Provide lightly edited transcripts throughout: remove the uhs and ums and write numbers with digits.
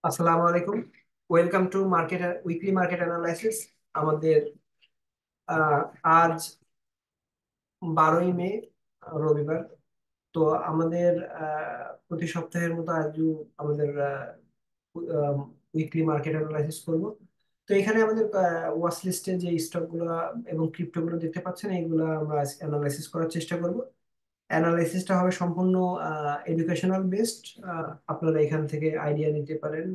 আসসালামু আলাইকুম। Welcome to market weekly market analysis. আমাদের আহ, আজ 12ই মে, রবিবার। তো আমাদের প্রতি সপ্তাহের মতো আজও আমাদের উইকলি মার্কেট অ্যানালাইসিস করব। তো এখানে আমাদের ওয়াচ লিস্টে যে স্টক গুলো এবং ক্রিপ্টো গুলো দেখতে পাচ্ছেন, এইগুলো আমরা অ্যানালাইসিস করার চেষ্টা করব। অ্যানালাইসিসটা হবে সম্পূর্ণ এডুকেশনাল বেসড। আপনারা এখান থেকে আইডিয়া নিতে পারেন,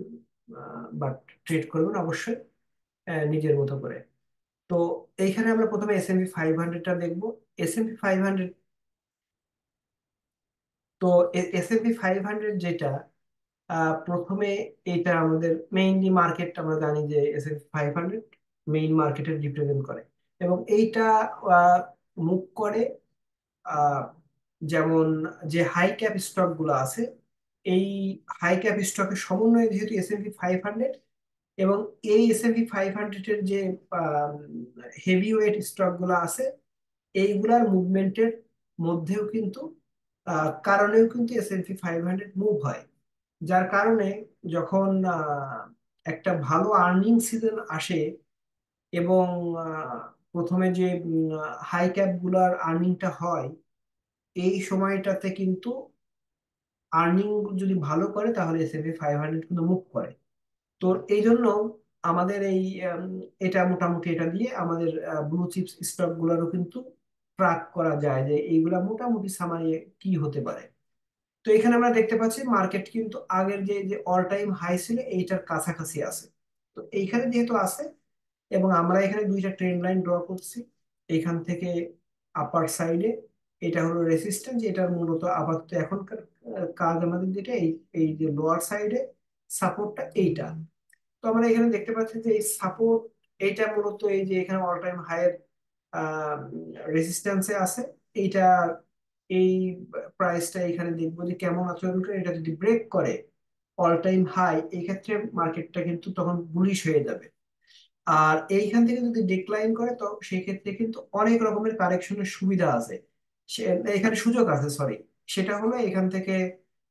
বাট ট্রেড করবেন অবশ্যই নিজের মতো করে। তো এইখানে আমরা প্রথমে S&P 500টা দেখবো। S&P 500, তো S&P 500 যেটা প্রথমে, এটা আমাদের মেইনলি মার্কেট, আমরা জানি যে S&P 500 মেইন মার্কেটের রিপ্রেজেন্ট করে। এবং এইটা মুভ করে আহ, যেমন যে হাই ক্যাপ স্টক গুলো আছে, এই হাই ক্যাপ স্টকের সমন্বয়ে যেহেতু S&P 500, এবং এই S&P 500 এর যে হেভি ওয়েট স্টক গুলো আছে, এইগুলার মুভমেন্টের মধ্যেও কিন্তু কারণেও কিন্তু S&P 500 মুভ হয়। যার কারণে যখন একটা ভালো আর্নিং সিজন আসে, এবং আহ, প্রথমে যে হাই ক্যাপ গুলার আর্নিংটা হয়, এই সময়টাতে কিন্তু আর্নিং যদি ভালো করে তাহলে S&P 500 কিন্তু মুভ করে। তো এই জন্য আমাদের এই এটা মোটামুটি, এটা দিয়ে আমাদের ব্লু চিপস স্টক গুলারও কিন্তু ট্র্যাক করা যায় যে এইগুলা মোটামুটি সামারি কি হতে পারে। তো এখানে আমরা দেখতে পাচ্ছি মার্কেট কিন্তু আগের যে যে অল টাইম হাই ছিল এইটার কাছাকাছি আছে। তো এইখানে যেহেতু আছে, এবং আমরা এখানে দুইটা ট্রেন্ড লাইন ড্র করছি এইখান থেকে আপার সাইডে, এটা হলো রেসিস্ট্যান্স। এটার মূলত আপাতত এখনকার কাজ আমাদের যেটা, এই এই যে লোয়ার সাইডে সাপোর্টটা এইটা। তো আমরা এখানে দেখতে পাচ্ছি যে এই সাপোর্ট, এইটা মূলত এই যে এখানে অল টাইম হাইয়ের রেজিস্ট্যান্সে আছে। এইটা, এই প্রাইসটা এখানে দেখবো যে কেমন আচরণ করে। এটা যদি ব্রেক করে অল টাইম হাই, এই ক্ষেত্রে মার্কেটটা কিন্তু তখন বুলিশ হয়ে যাবে। আর এইখান থেকে যদি ডিক্লাইন করে, তো সেই ক্ষেত্রে কিন্তু অনেক রকমের কারেকশনের সুবিধা আছে। এখানে সুযোগ আছে, সরি। সেটা হলো এখান থেকে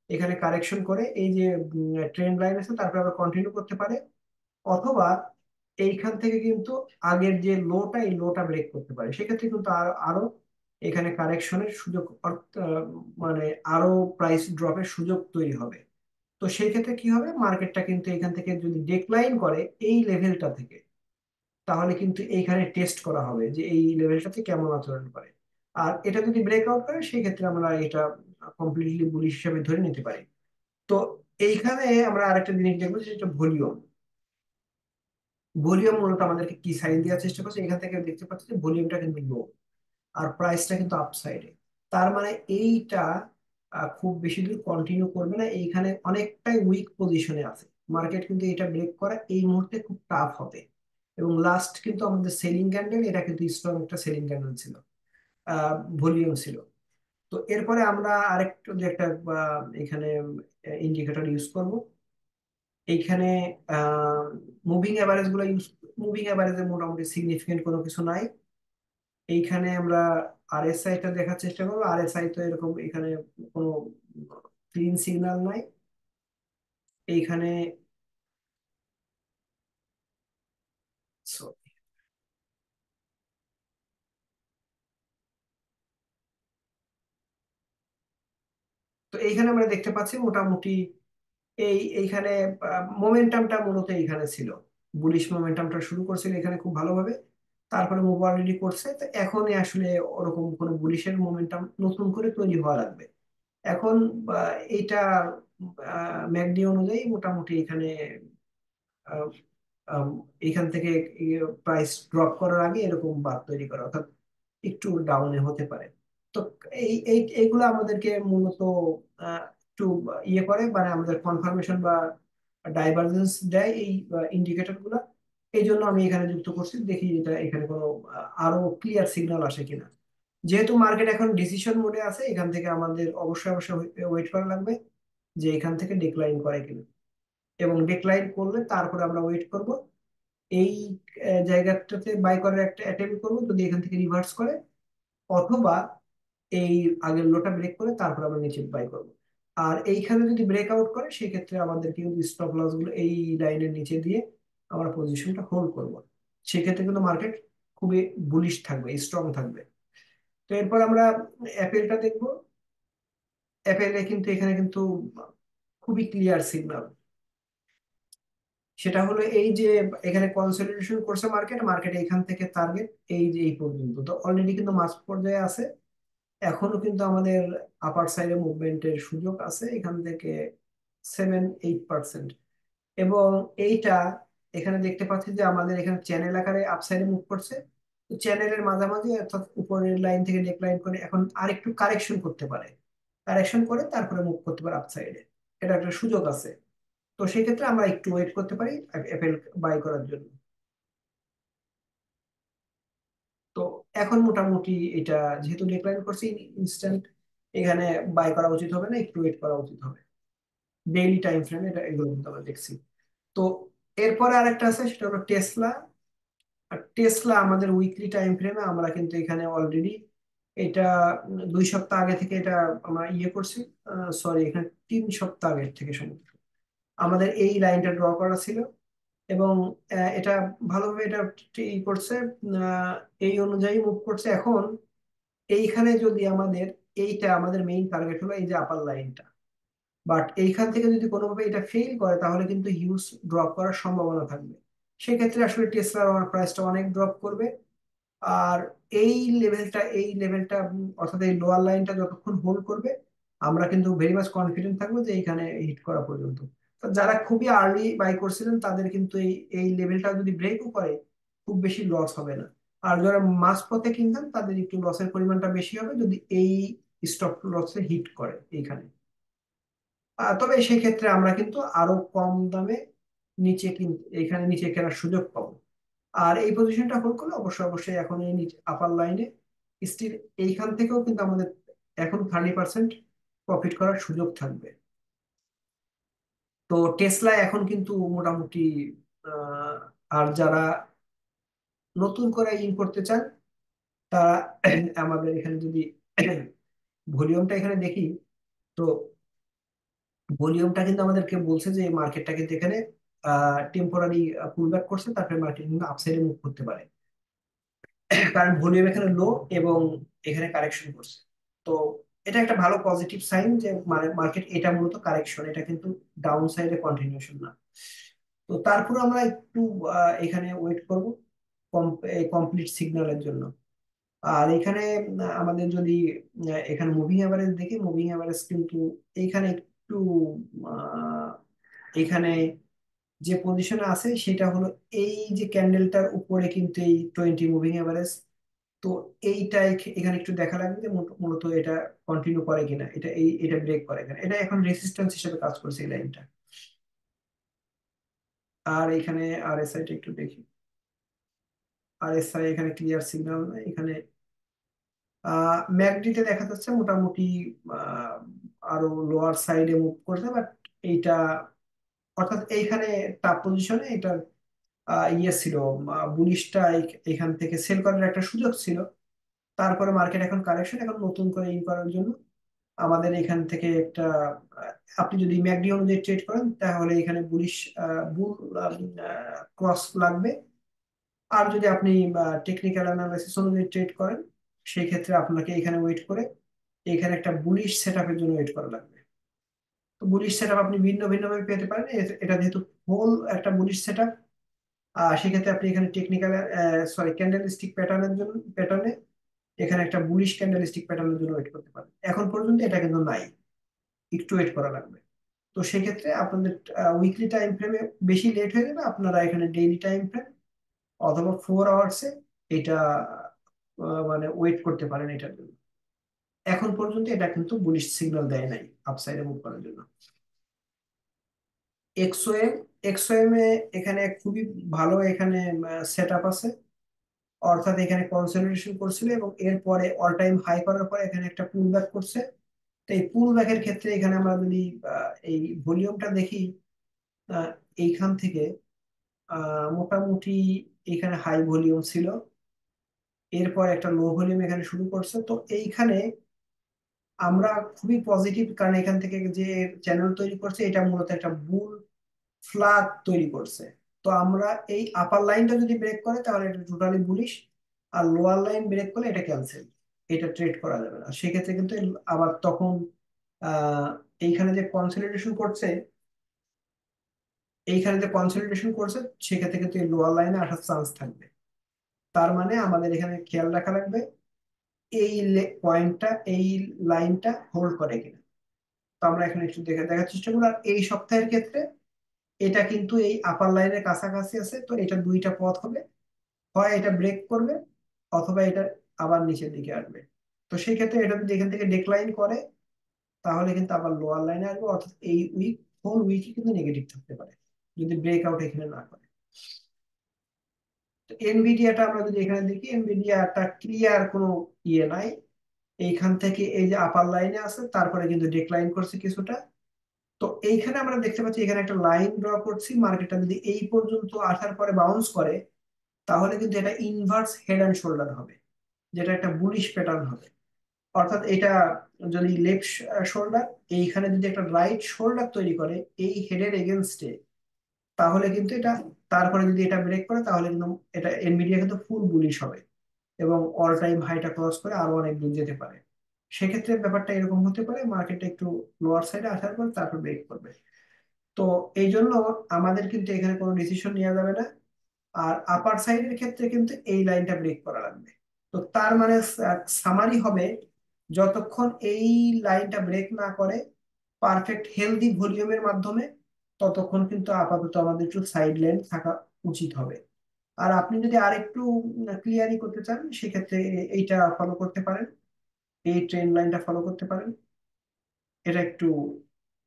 এখানে কারেকশন করে এই যে ট্রেন্ড লাইন আছে, তারপরে আবার কন্টিনিউ করতে পারে। অথবা এইখান থেকে কিন্তু আগের যে লোটা, এই লোটা ব্রেক করতে পারে। সেক্ষেত্রে কিন্তু আরো আরো এখানে কারেকশনের সুযোগ, মানে আরো প্রাইস ড্রপের সুযোগ তৈরি হবে। তো সেই ক্ষেত্রে কি হবে, মার্কেটটা কিন্তু এখান থেকে যদি ডিক্লাইন করে এই লেভেলটা থেকে, তাহলে কিন্তু এইখানে টেস্ট করা হবে যে এই লেভেলটাতে কেমন আচরণ করে। আর এটা যদি ব্রেকআউট করে, সেই ক্ষেত্রে আমরা এটা কমপ্লিটলি বুলিশ হিসেবে ধরে নিতে পারি। তো এইখানে আমরা আরেকটা জিনিস দেখবো, যেটা ভলিউম। ভলিউম মূলত আমাদেরকে কি সাইন দেওয়ার চেষ্টা করছে, এখান থেকে দেখতে পাচ্ছি যে ভলিউমটা কিন্তু লো, আর প্রাইসটা কিন্তু আপসাইডে। তার মানে এইটা খুব বেশি দূর কন্টিনিউ করবে না, এইখানে অনেকটাই উইক পজিশনে আছে। মার্কেট কিন্তু এটা ব্রেক করা এই মুহূর্তে খুব টাফ হবে। এবং লাস্ট কিন্তু আমাদের সেলিং ক্যান্ডেল, এটা কিন্তু স্ট্রং একটা সেলিং ক্যান্ডেল ছিল, ভলিউম ছিল। তো এরপরে আমরা আরেকটু যে একটা এখানে ইন্ডিকেটর ইউজ করব। এইখানে মুভিং অ্যাভারেজ গুলো ইউজ, মুভিং অ্যাভারেজে মোটামুটি সিগনিফিকেন্ট কোনো কিছু নাই। এইখানে আমরা RSI টা দেখার চেষ্টা করবো। RSI তো এরকম এখানে কোনো ক্লিন সিগন্যাল নাই এইখানে। so, তো এইখানে আমরা দেখতে পাচ্ছি মোটামুটি এইখানে মোমেন্টামটা মূলত এইখানে ছিল। বুলিশ মোমেন্টামটা শুরু করছিল এখানে খুব ভালোভাবে, তারপরে মুভ অলরেডি করছে। তো এখনই আসলে ওরকম কোনো বুলিশের মোমেন্টাম নতুন করে তৈরি হওয়া লাগবে এখন। এইটা ম্যাকডি অনুযায়ী মোটামুটি এখানে আহ, আম, এখান থেকে প্রাইস ড্রপ করার আগে এরকম বার তৈরি করা, অর্থাৎ একটু ডাউনে হতে পারে। তো এইগুলো আমাদেরকে মূলত একটু ইয়ে করে, মানে আমাদের কনফার্মেশন বা ডাইভারজেন্স দেয় এই ইন্ডিকেটর গুলা। এই জন্য আমি এখানে যুক্ত করছি, দেখি এটা এখানে কোনো আরো ক্লিয়ার সিগন্যাল আসে কিনা। যেহেতু মার্কেট এখন ডিসিশন মোডে আছে, এখান থেকে আমাদের অবশ্যই অবশ্যই ওয়েট করা লাগবে যে এখান থেকে ডিক্লাইন করে কিনা। এবং ডিক্লাইন করলে তারপরে আমরা ওয়েট করব, এই জায়গাটাতে বাই করার একটা অ্যাটেম্প করবো যদি এখান থেকে রিভার্স করে, অথবা এই আগের লোটা ব্রেক করে তারপর আমরা নিচে বাই করব। আর এইখানে যদি ব্রেকআউট করে সেক্ষেত্রে আমাদের কিন্তু স্টপ লস গুলো এই লাইনের নিচে দিয়ে আমরা পজিশনটা হোল্ড করব। সেক্ষেত্রে কিন্তু মার্কেট খুবই বুলিশ থাকবে, স্ট্রং থাকবে। তো এরপর আমরা অ্যাপেলটা দেখবো। অ্যাপেলে কিন্তু এখানে কিন্তু খুবই ক্লিয়ার সিগন্যাল। সেটা হলো এই যে এখানে কনসলিডেশন করছে মার্কেট, মার্কেট এখান থেকে টার্গেট এই যে এই পর্যন্ত, তো অলরেডি কিন্তু মাঝ পর্যায়ে আছে। এখনো কিন্তু আমাদের আপার সাইডে মুভমেন্টের সুযোগ আছে এখান থেকে 7-8%। এবং এইটা এখানে দেখতে পাচ্ছি যে আমাদের এখানে চ্যানেল আকারে আপসাইডে মুভ করছে। তো চ্যানেলের মাঝামাঝি অর্থাৎ উপরের লাইন থেকে নেকলাইন করে এখন আরেকটু কারেকশন করতে পারে, কারেকশন করে তারপরে মুভ করতে পারে আপসাইডে। এটা একটা সুযোগ আছে। তো সেক্ষেত্রে আমরা একটু ওয়েট করতে পারি অ্যাপেল বাই করার জন্য। তো এখন মোটামুটি এটা যেহেতু ডিক্লাইন করছে ইনস্ট্যান্ট, এখানে বাই করা উচিত হবে না, একটু ওয়েট করা উচিত হবে। ডেইলি টাইম ফ্রেমে এটা এগুলো কিন্তু আমরা দেখছি। তো এরপরে আরেকটা আছে, সেটা হলো টেসলা। আর টেসলা আমাদের উইকলি টাইম ফ্রেমে আমরা কিন্তু এখানে অলরেডি এটা 2 সপ্তাহ আগে থেকে এটা আমরা ইয়ে করছি। সরি, এখানে 3 সপ্তাহ আগের থেকে সম্ভবত আমাদের এই লাইনটা ড্র করা ছিল। এবং এটা ভালোভাবে এটা ই করছে, আহ, এই অনুযায়ী মুভ করছে। এখন এইখানে যদি আমাদের, এইটা আমাদের মেইন টার্গেট হলো এই যে আপার লাইনটা, বাট এইখান থেকে যদি কোনোভাবে এটা ফেল করে তাহলে কিন্তু হিউজ ড্রপ করার সম্ভাবনা থাকবে। সেক্ষেত্রে আসলে টেসলার প্রাইসটা অনেক ড্রপ করবে। আর এই লেভেলটা অর্থাৎ এই লোয়ার লাইনটা যতক্ষণ হোল্ড করবে আমরা কিন্তু ভেরি মাচ কনফিডেন্ট থাকবো যে এইখানে হিট করা পর্যন্ত। তো যারা খুবই আর্লি বাই করছিলেন তাদের কিন্তু এই এই লেভেলটা যদি ব্রেকও করে খুব বেশি লস হবে না। আর যারা মাঝপথে কিনতেন তাদের একটু লসের পরিমাণটা বেশি হবে যদি এই স্টপ লসে হিট করে এইখানে। তবে সেই ক্ষেত্রে আমরা কিন্তু আরো কম দামে নিচে কিনতে, এখানে নিচে কেনার সুযোগ পাবো। আর এই পজিশনটা হোল্ড করলে অবশ্যই অবশ্যই এখন এই নিচে আপার লাইনে স্টিল এইখান থেকেও কিন্তু আমাদের এখন 30% প্রফিট করার সুযোগ থাকবে। তো টেসলা এখন কিন্তু মোটামুটি আহ, আর যারা নতুন করে ইন করতে চান তারা আমাদের এখানে যদি ভলিউমটা এখানে দেখি, তো ভলিউমটা কিন্তু আমাদেরকে বলছে যে মার্কেটটা কিন্তু এখানে টেম্পোরারি পুল ব্যাক করছে, তারপরে মার্কেট কিন্তু আপসাইডে মুভ করতে পারে। কারণ ভলিউম এখানে লো এবং এখানে কারেকশন করছে। তো এটা একটা ভালো পজিটিভ সাইন যে মানে মার্কেট এটা মূলত কারেকশন, এটা কিন্তু ডাউন সাইডে কন্টিনিউশন না। তো তারপর আমরা একটু এখানে ওয়েট করব কমপ্লিট সিগন্যালের জন্য। আর এখানে আমাদের যদি এখানে মুভিং অ্যাভারেজ দেখি, মুভিং অ্যাভারেজ কিন্তু এইখানে একটু আহ, এখানে যে পজিশনে আছে সেটা হলো এই যে ক্যান্ডেলটার উপরে কিন্তু এই 20 মুভিং এভারেজ। তো এইটাই এখানে একটু দেখা লাগবে যে মূলত এটা কন্টিনিউ করে কিনা, এটা ব্রেক করে কিনা। এটা এখন রেজিস্ট্যান্স হিসেবে কাজ করছে এই লাইনটা। আর এখানে আরএসআই টা একটু দেখি। আরএসআই এখানে ক্লিয়ার সিগন্যাল না এখানে। ম্যাকডিতে দেখা যাচ্ছে মোটামুটি আহ, আরো লোয়ার সাইডে মুভ করছে, বাট এইটা অর্থাৎ এইখানে টাপ পজিশনে এটা ইয়ে ছিল, বুলিশটা এখান থেকে সেল করার একটা সুযোগ ছিল। তারপরে মার্কেট এখন কারেকশন, এখন নতুন করে ইন করার জন্য আমাদের এখান থেকে একটা আপনি যদি ম্যাকডি অনুযায়ী ট্রেড করেন তাহলে এখানে বুলিশ বুল ক্রস লাগবে। আর যদি আপনি টেকনিক্যাল অ্যানালাইসিস অনুযায়ী ট্রেড করেন সেই ক্ষেত্রে আপনাকে এখানে ওয়েট করে এখানে একটা বুলিশ সেট আপের জন্য ওয়েট করা লাগবে। তো বুলিশ সেট আপ আপনি ভিন্ন ভিন্ন ভাবে পেতে পারেন। এটা যেহেতু হোল একটা বুলিশ সেট আপ, সেক্ষেত্রে আপনি এখানে টেকনিক্যাল সরি ক্যান্ডেল স্টিক প্যাটার্নের জন্য প্যাটার্নে এখানে একটা বুলিশ ক্যান্ডেল স্টিক প্যাটার্নের জন্য ওয়েট করতে পারেন। এখন পর্যন্ত এটা কিন্তু নাই, একটু ওয়েট করা লাগবে। তো সেক্ষেত্রে আপনাদের উইকলি টাইম ফ্রেমে বেশি লেট হয়ে যাবে, আপনারা এখানে ডেইলি টাইম ফ্রেম অথবা 4 আওয়ার্সে এটা মানে ওয়েট করতে পারেন এটার জন্য। এখন পর্যন্ত এটা কিন্তু বুলিশ সিগন্যাল দেয় নাই আপসাইডে মুভ করার জন্য। এক্সওএম, এক্সওএম এ এখানে খুবই ভালো এখানে সেট আপ আছে। অর্থাৎ এখানে কনসলিডেশন করছিল এবং এরপরে অল টাইম হাই করার পরে এখানে একটা পুল ব্যাক করছে। তো এই পুল ব্যাকের ক্ষেত্রে এখানে আমরা যদি এই ভলিউমটা দেখি, আহ, এইখান থেকে মোটামুটি এখানে হাই ভলিউম ছিল, এরপর একটা লো ভলিউম এখানে শুরু করছে। তো এইখানে আমরা খুবই পজিটিভ, কারণ এখান থেকে যে চ্যানেল তৈরি করছে এটা মূলত একটা বুল ফ্ল্যাগ তৈরি করছে। তো আমরা এই আপার লাইনটা যদি ব্রেক করে তাহলে এটা টোটালি বুলিশ, আর লোয়ার লাইন ব্রেক করলে এটা ক্যান্সেল, এটা ট্রেড করা যাবে না। সেক্ষেত্রে কিন্তু আবার তখন আহ এইখানে যে কনসলিডেশন করছে, এইখানে যে কনসলিডেশন করছে সেক্ষেত্রে কিন্তু লোয়ার লাইনে আসার চান্স থাকবে। তার মানে আমাদের এখানে খেয়াল রাখা লাগবে এই পয়েন্টটা, এই লাইনটা হোল্ড করে কিনা। তো আমরা এখানে একটু দেখার চেষ্টা করবো। আর এই সপ্তাহের ক্ষেত্রে এটা কিন্তু এই আপার লাইনের কাছাকাছি আছে, তো এটা দুইটা পথ হবে, হয় এটা ব্রেক করবে অথবা এটা আবার নিচের দিকে আসবে। তো সেই ক্ষেত্রে এটা যদি এখান থেকে ডেক্লাইন করে তাহলে কিন্তু আবার লোয়ার লাইনে আসবে, অর্থাৎ এই উইক হোল উইকই কিন্তু নেগেটিভ থাকতে পারে যদি ব্রেকআউট এখানে না করে। তো এনভিডিয়াটা আমরা যদি এখানে দেখি, এনভিডিয়াটা ক্লিয়ার কোনো ইয়ে নাই। এইখান থেকে এই যে আপার লাইনে আছে, তারপরে কিন্তু ডিক্লাইন করছে কিছুটা। তো এইখানে আমরা দেখতে পাচ্ছি এখানে একটা লাইন ড্র করছি, মার্কেটটা যদি এই পর্যন্ত আসার পরে বাউন্স করে তাহলে কিন্তু এটা ইনভার্স হেড অ্যান্ড শোল্ডার হবে, যেটা একটা বুলিশ প্যাটার্ন হবে। অর্থাৎ এটা যদি লেফট শোল্ডার, এইখানে যদি একটা রাইট শোল্ডার তৈরি করে এই হেডের এগেনস্টে, তাহলে কিন্তু এটা, তারপরে যদি এটা ব্রেক করে তাহলে কিন্তু এটা এনভিডিয়া কিন্তু ফুল বুলিশ হবে এবং অল টাইম হাইটা ক্রস করে আরো অনেক দূর যেতে পারে। সেক্ষেত্রে ব্যাপারটা এরকম হতে পারে, মার্কেটটা একটু লোয়ার সাইডে আসার পর তারপর ব্রেক করবে। তো এই জন্য আমাদের কিন্তু এখানে কোনো ডিসিশন নেওয়া যাবে না। আর আপার সাইডের ক্ষেত্রে কিন্তু এই লাইনটা ব্রেক করা লাগবে। তো তার মানে সামারি হবে, যতক্ষণ এই লাইনটা ব্রেক না করে পারফেক্ট হেলদি ভলিউমের মাধ্যমে, ততক্ষণ কিন্তু আপাতত আমাদের একটু সাইড লাইন থাকা উচিত হবে। আর আপনি যদি আরেকটু ক্লিয়ারই করতে চান সেক্ষেত্রে এইটা ফলো করতে পারেন, এই ট্রেন লাইনটা ফলো করতে পারেন। এটা একটু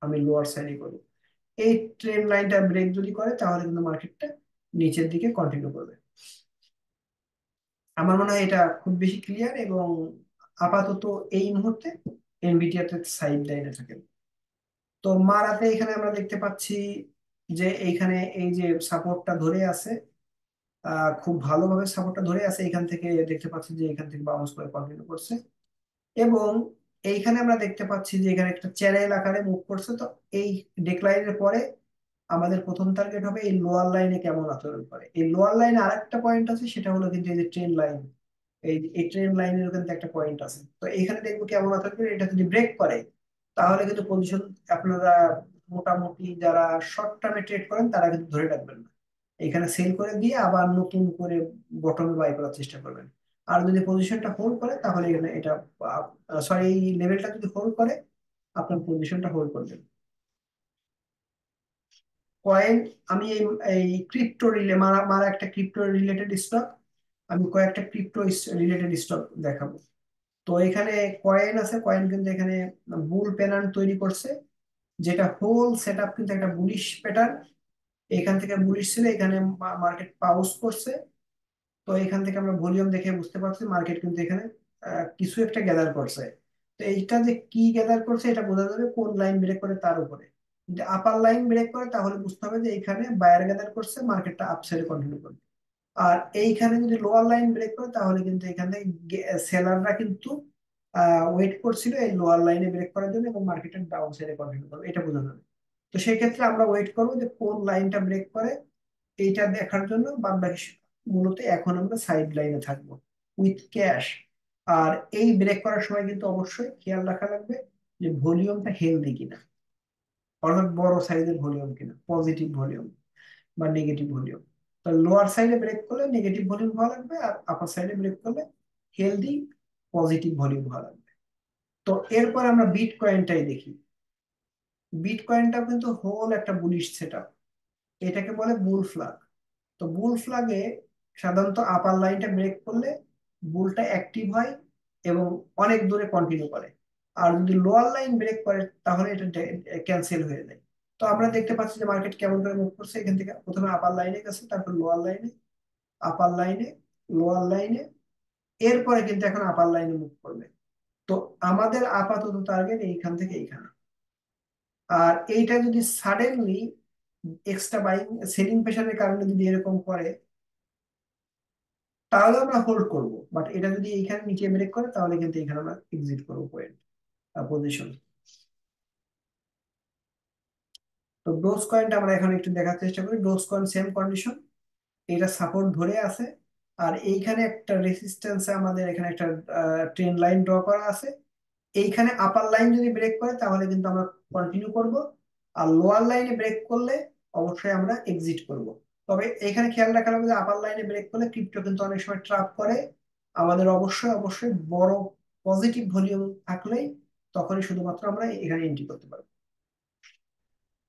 আমি লোয়ার সাইডে করি। এই ট্রেন লাইনটা ব্রেক যদি করে তাহলে কিন্তু মার্কেটটা নিচের দিকে কন্টিনিউ করবে। আমার মনে হয় এটা খুব বেশি ক্লিয়ার, এবং আপাতত এই মুহূর্তে এনভিডিয়াতে সাইড লাইনে থাকে। তো মারাতে এখানে আমরা দেখতে পাচ্ছি যে এইখানে এই যে সাপোর্টটা ধরে আছে, খুব ভালোভাবে সাপোর্টটা ধরে আছে। এখান থেকে দেখতে পাচ্ছি যে এখান থেকে বাউন্স করে কন্টিনিউ করছে, এবং এইখানে আমরা দেখতে পাচ্ছি যে এখানে একটা চ্যানেল আকারে মুভ করছে। তো এই ডেক্লাইনের পরে আমাদের প্রথম টার্গেট হবে এই লোয়ার লাইনে কেমন আচরণ করে। এই লোয়ার লাইনে আরেকটা পয়েন্ট আছে, সেটা হলো কিন্তু এই যে ট্রেন লাইন, এই ট্রেন লাইনের কিন্তু একটা পয়েন্ট আছে। তো এখানে দেখবো কেমন আচরণ করে। এটা যদি ব্রেক করে তাহলে কিন্তু পজিশন আপনারা মোটামুটি যারা শর্ট টার্মে ট্রেড করেন তারা কিন্তু ধরে রাখবেন না, এখানে সেল করে দিয়ে আবার নতুন করে বটমে বাই করার চেষ্টা করবেন। আর যদি পজিশনটা হোল্ড করে তাহলে এখানে এটা, সরি, এই লেভেলটা যদি হোল্ড করে আপনার পজিশনটা হোল্ড করবেন। কয়েন, আমি এই ক্রিপ্টো রিলে মারা মারা একটা ক্রিপ্টো রিলেটেড স্টক, আমি কয়েকটা ক্রিপ্টো রিলেটেড স্টক দেখাবো। তো এখানে কয়েন আছে, কয়েন কিন্তু এখানে বুল প্যাটার্ন তৈরি করছে, যেটা হোল সেট আপ কিন্তু একটা বুলিশ প্যাটার্ন। এখান থেকে বুলিশ ছিল, এখানে মার্কেট পাউস করছে। তো এখান থেকে আমরা ভলিউম দেখে বুঝতে পারছি মার্কেট কিন্তু এখানে কিছু একটা গ্যাদার করছে। তো এইটা যে কি গ্যাদার করছে এটা বোঝা যাবে কোন লাইন ব্রেক করে তার উপরে। যদি আপার লাইন ব্রেক করে তাহলে বুঝতে হবে যে এখানে বায়ার গ্যাদার করছে, মার্কেটটা আপসাইডে কন্টিনিউ করবে। আর এইখানে যদি লোয়ার লাইন ব্রেক করে তাহলে কিন্তু এখানে সেলাররা কিন্তু ওয়েট করছিল এই লোয়ার লাইনে ব্রেক করার জন্য, এবং মার্কেটের ডাউন সাইডে কন্টিনিউ করবে, এটা বোঝা যাবে। তো সেই ক্ষেত্রে আমরা ওয়েট করবো যে কোন লাইনটা ব্রেক করে, এইটা দেখার জন্য বাদ বাকি মূলত এখন আমরা সাইড লাইনে থাকবো উইথ ক্যাশ। আর এই ব্রেক করার সময় কিন্তু অবশ্যই খেয়াল রাখা লাগবে যে ভলিউমটা হেলদি কিনা, অর্থাৎ বড় সাইজের ভলিউম কিনা, পজিটিভ ভলিউম বা নেগেটিভ ভলিউম। তো লোয়ার সাইডে ব্রেক করলে নেগেটিভ ভলিউম হওয়া লাগবে, আর আপার সাইডে ব্রেক করলে হেলদি পজিটিভ ভলিউম হওয়া লাগবে। তো এরপর আমরা বিট কয়েনটাই দেখি। বিট কয়েনটাও কিন্তু হোল একটা বুলিশ সেটআপ, এটাকে বলে বুল ফ্ল্যাগ। তো বুল ফ্ল্যাগে সাধারণত আপার লাইনটা ব্রেক করলে বুলটা অ্যাক্টিভ হয় এবং অনেক দূরে কন্টিনিউ করে। আর যদি লোয়ার লাইন ব্রেক করে তাহলে এটা ক্যান্সেল হয়ে যায়। তো আমরা দেখতে পাচ্ছি যে মার্কেট কেমন করে মুভ করছে, এখান থেকে প্রথমে আপার লাইনে গেছে, তারপর লোয়ার লাইনে, আপার লাইনে, লোয়ার লাইনে, এরপরে কিন্তু এখন আপার লাইনে মুভ করবে। তো আমাদের আপাতত টার্গেট এইখান থেকে এইখানে। আর এইটা যদি সাডেনলি এক্সট্রা বাইং সেলিং প্রেশারের কারণে যদি এরকম করে তাহলে আমরা হোল্ড করব, বাট এটা যদি এইখানে নিচে ব্রেক করে তাহলে কিন্তু এখানে আমরা এক্সিট করবো পয়েন্ট। পজিশন। তো ডোজ কয়েনটা আমরা এখন একটু দেখার চেষ্টা করি। ডোজ কয়েন সেম কন্ডিশন, এটা সাপোর্ট ধরে আছে। আর এইখানে একটা রেসিস্ট্যান্স, আমাদের এখানে একটা ট্রেন লাইন ড্র করা আছে। এইখানে আপার লাইন যদি ব্রেক করে তাহলে কিন্তু আমরা কন্টিনিউ করব, আর লোয়ার লাইনে ব্রেক করলে অবশ্যই আমরা এক্সিট করব। তবে এখানে খেয়াল রাখা হবে যে আপার লাইনে ব্রেক করলে ক্রিপ্টো কিন্তু অনেক সময় ট্র্যাপ করে। আমাদের অবশ্যই অবশ্যই বড় পজিটিভ ভলিউম থাকলেই তখনই শুধুমাত্র আমরা এখানে এন্ট্রি করতে পারবো।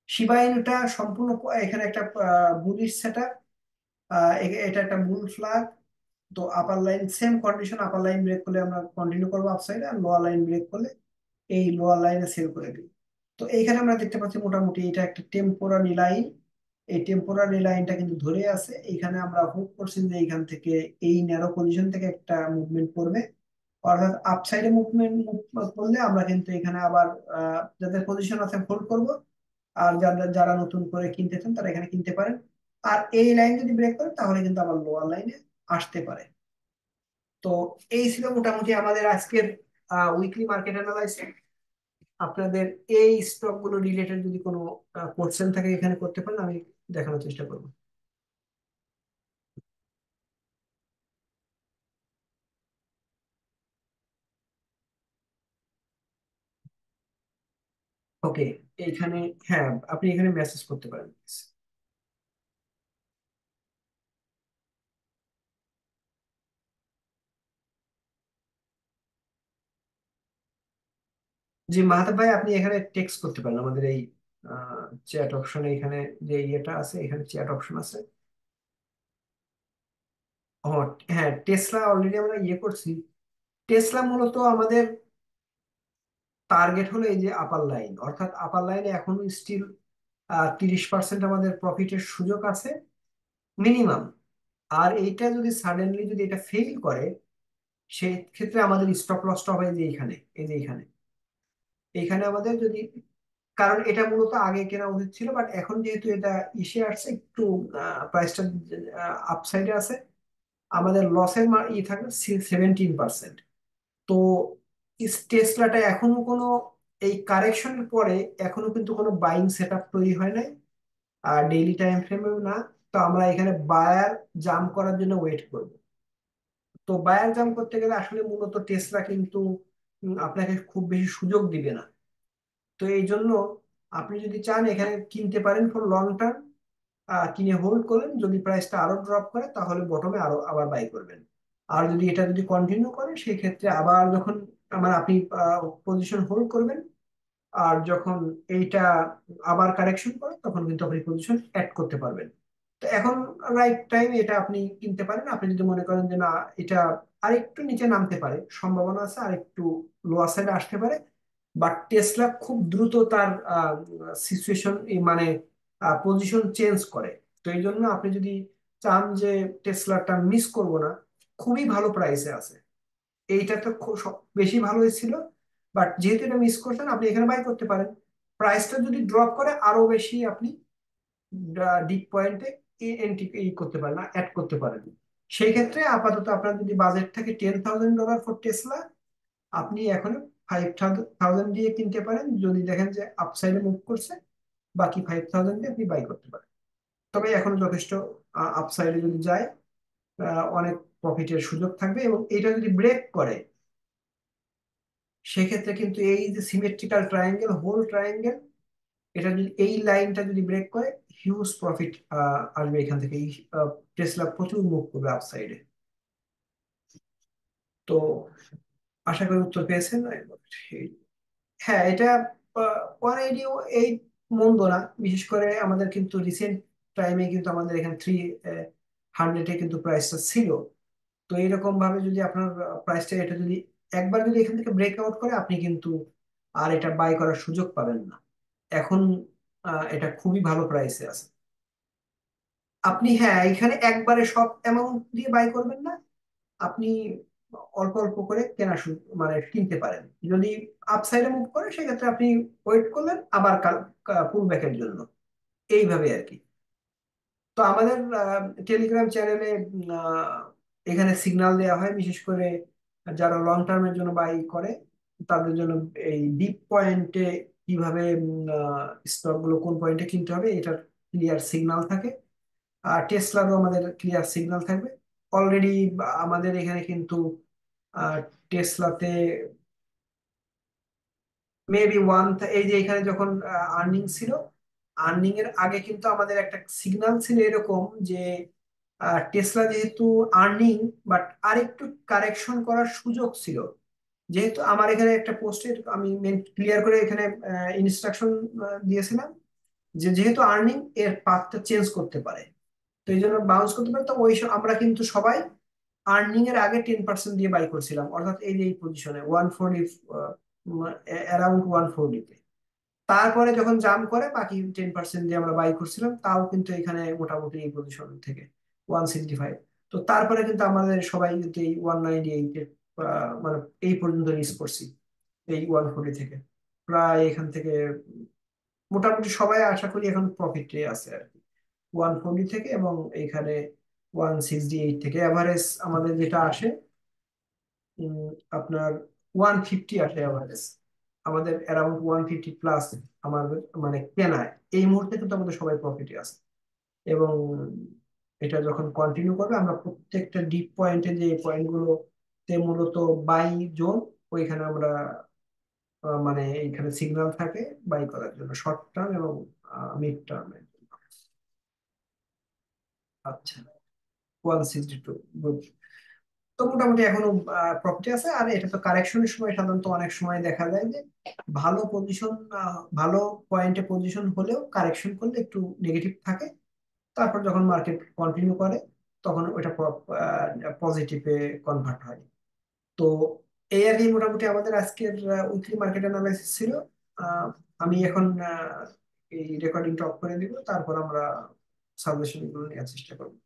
শিবা ইনুটা সম্পূর্ণ এখানে একটা বুলিশ সেটআপ। এটা একটা বুল ফ্ল্যাগ। তো upper line same condition, upper line break করলে আমরা কন্টিনিউ করবো আপসাইডে, আর লোয়ার লাইন ব্রেক করলে এই লোয়ার লাইনে সেল করে দিই। তো এইখানে আমরা দেখতে পাচ্ছি মোটামুটি এটা একটা টেম্পোরারি লাইন। এই টেম্পোরারি লাইনটা কিন্তু ধরে আছে। এইখানে আমরা হোপ করছি যে এইখান থেকে এই ন্যারো পজিশন থেকে একটা মুভমেন্ট করবে, অর্থাৎ আপসাইডে মুভমেন্ট করলে আমরা কিন্তু এখানে আবার যাদের পজিশন আছে হোল্ড করব। আর যারা যারা নতুন করে কিনতে চান তারা এখানে কিনতে পারেন। আর এই লাইন যদি ব্রেক করে তাহলে কিন্তু আবার লোয়ার লাইনে আসতে পারে। তো এই ছিল মোটামুটি আমাদের আজকের উইকলি মার্কেট অ্যানালাইসিস। আপনাদের এই স্টক গুলো রিলেটেড যদি কোনো কোশ্চেন থাকে এখানে করতে পারেন, আমি দেখানোর চেষ্টা করবো। ওকে, এইখানে, হ্যাঁ, আপনি এখানে মেসেজ করতে পারেন। জি মাহাতাব ভাই, আপনি এখানে টেক্সট করতে পারেন আমাদের এই চ্যাট অপশনে। এখানে যে ইয়েটা আছে, এখানে চ্যাট অপশন আছে। ও, হ্যাঁ, টেসলা অলরেডি আমরা ইয়ে করছি। টেসলা মূলত আমাদের টার্গেট হলো এই যে আপার লাইন, অর্থাৎ আপার লাইনে এখনো স্টিল 30% আমাদের প্রফিটের সুযোগ আছে মিনিমাম। আর এইটা যদি সাডেনলি যদি এটা ফেল করে, সেই ক্ষেত্রে আমাদের স্টপ লসটা হবে এই যে এইখানে, এই যে এইখানে। এইখানে আমাদের যদি, কারণ এটা মূলত আগে কেনা উচিত ছিল, বাট এখন যেহেতু এটা ইসে আসছে একটু, প্রাইসটা আপসাইডে আছে, আমাদের লসের ই থাকবে 17%। তো টেসলাটা এখনো কোনো, এই কারেকশনের পরে এখনো কিন্তু কোনো বাইং সেট আপ তৈরি হয় নাই, আর ডেইলি টাইম ফ্রেমেও না। তো আমরা এখানে বায়ার জাম্প করার জন্য ওয়েট করব। তো বায়ার জাম্প করতে গেলে আসলে মূলত টেসলা কিন্তু আপনাকে খুব বেশি সুযোগ দিবে না। তো এই জন্য আপনি যদি চান এখানে কিনতে পারেন ফর লং টার্ম, কিনে হোল্ড করেন। যদি প্রাইসটা আরো ড্রপ করে তাহলে বটমে আরো আবার বাই করবেন। আর যদি এটা যদি কন্টিনিউ করে সেই ক্ষেত্রে আবার যখন, মানে আপনি পজিশন হোল্ড করবেন। আর যখন এইটা আবার কারেকশন করে তখন কিন্তু আপনি পজিশন অ্যাড করতে পারবেন। তো এখন রাইট টাইম, এটা আপনি কিনতে পারেন। আপনি যদি মনে করেন যে না, এটা আরেকটু নিচে নামতে পারে, সম্ভাবনা আছে আরেকটু লোয়ার সাইডে আসতে পারে, বাট টেসলা খুব দ্রুত তার সিচুয়েশন, মানে পজিশন চেঞ্জ করে। তো এই জন্য আপনি যদি চান যে টেসলাটা মিস করব না, খুবই ভালো প্রাইসে আছে। এইটা তো বেশি ভালো ছিল, বাট যেহেতু এটা মিস করছেন আপনি এখানে বাই করতে পারেন। প্রাইসটা যদি ড্রপ করে আরো বেশি আপনি ডিপ পয়েন্টে এন্ট্রি করতে পারেন, অ্যাড করতে পারেন। সেই ক্ষেত্রে আপাতত আপনার যদি বাজেট থাকে $10,000 ফর টেসলা, আপনি এখন 5,000 দিয়ে কিনতে পারেন। যদি দেখেন যে আপসাইডে মুভ করছে, বাকি 5,000 দিয়ে আপনি বাই করতে পারেন। তবে এখন যথেষ্ট আপসাইডে যদি যায়, অনেক প্রফিটের সুযোগ থাকবে। এবং এটা যদি ব্রেক করে সেক্ষেত্রে কিন্তু এই যে সিমেট্রিক্যাল ট্রায়াঙ্গেল, হোল ট্রায়াঙ্গেল, এটা যদি এই লাইনটা যদি ব্রেক করে, হিউজ প্রফিট আসবে এখান থেকে। এই টেসলা প্রচুর মুভ করবে আপসাইডে। তো আশা করি উত্তর পেয়েছেন। হ্যাঁ, এটা 188 মন্দ না। বিশেষ করে আমাদের কিন্তু রিসেন্ট টাইমে কিন্তু আমাদের এখানে 300-এ কিন্তু প্রাইসটা ছিল। তো এইরকম ভাবে যদি আপনার প্রাইসটা, এটা যদি একবার যদি এখান থেকে ব্রেকআউট করে, আপনি কিন্তু আর এটা বাই করার সুযোগ পাবেন না। এখন এটা খুবই ভালো প্রাইসে আছে। আপনি, হ্যাঁ, এখানে একবারে সব অ্যামাউন্ট দিয়ে বাই করবেন না। আপনি অল্প অল্প করে কেনা শুরু, মানে কিনতে পারেন। যদি আপসাইডে মুভ করে সেক্ষেত্রে আপনি ওয়েট করলেন আবার পুল ব্যাকের জন্য, এইভাবে আর কি। তো আমাদের টেলিগ্রাম চ্যানেলে এখানে সিগন্যাল দেওয়া হয়, বিশেষ করে যারা লং টার্মের জন্য বাই করে, তাদের জন্য এই ডিপ পয়েন্টে কিভাবে স্টক গুলো কোন পয়েন্টে কিনতে হবে এটার ক্লিয়ার সিগন্যাল থাকে। আর টেসলারও আমাদের ক্লিয়ার সিগন্যাল থাকবে। অলরেডি আমাদের এখানে কিন্তু টেসলাতে মেবি এই যে এখানে যখন আর্নিং ছিল, আর্নিং এর আগে কিন্তু আমাদের একটা সিগন্যাল ছিল এরকম যে টেসলা যেহেতু আর্নিং বাট আরেকটু কারেকশন করার সুযোগ ছিল। যেহেতু আমার এখানে একটা পোস্টে আমি ক্লিয়ার করে এখানে ইনস্ট্রাকশন দিয়েছিলাম যে যেহেতু আর্নিং এর পাথটা চেঞ্জ করতে পারে, তো এই জন্য বাউন্স করতে পারে। তো আমরা কিন্তু সবাই আর্নিং এর আগে 10% দিয়ে বাই করছিলাম, অর্থাৎ এই যে এই পজিশনে 140, অ্যারাউন্ড 140। তারপরে যখন জাম্প করে বাকি 10% দিয়ে আমরা বাই করছিলাম, তাও কিন্তু এখানে মোটামুটি এই পজিশন থেকে 165। তো তারপরে কিন্তু আমাদের সবাই কিন্তু এই 198 মানে এই পর্যন্ত রিচ করছি এই 140 থেকে। প্রায় এখান থেকে মোটামুটি সবাই আশা করি এখন প্রফিটে আছে আর কি 140 থেকে। এবং এখানে 168 থেকে এভারেজ আমাদের যেটা আসে উম, আপনার 150 আসে এভারেজ আমাদের, অ্যারাউন্ড 150 প্লাস আমাদের মানে কেনায় এই মুহূর্তে কিন্তু আমাদের সবাই প্রফিটে আছে। এবং এটা যখন কন্টিনিউ করবে আমরা প্রত্যেকটা ডিপ পয়েন্টে যে পয়েন্ট গুলোতে মূলত বাই জোন, ওইখানে আমরা মানে এইখানে সিগন্যাল থাকে বাই করার জন্য শর্ট টার্ম এবং মিড টার্মে। আচ্ছা, 162, গুড। তো মোটামুটি এখনো প্রফিটে আছে। আর এটা তো কারেকশনের সময় সাধারণত অনেক সময় দেখা যায় যে ভালো পজিশন, ভালো পয়েন্টে পজিশন হলেও কারেকশন করলে একটু নেগেটিভ থাকে। তারপর যখন মার্কেট কন্টিনিউ করে তখন ওটা পজিটিভে কনভার্ট হয়। তো এই আর কি মোটামুটি আমাদের আজকের উইকলি মার্কেট অ্যানালাইসিস ছিল। আহ, আমি এখন এই রেকর্ডিংটা অফ করে দিব, তারপর আমরা সাজেশন গুলো নেওয়ার চেষ্টা করবো।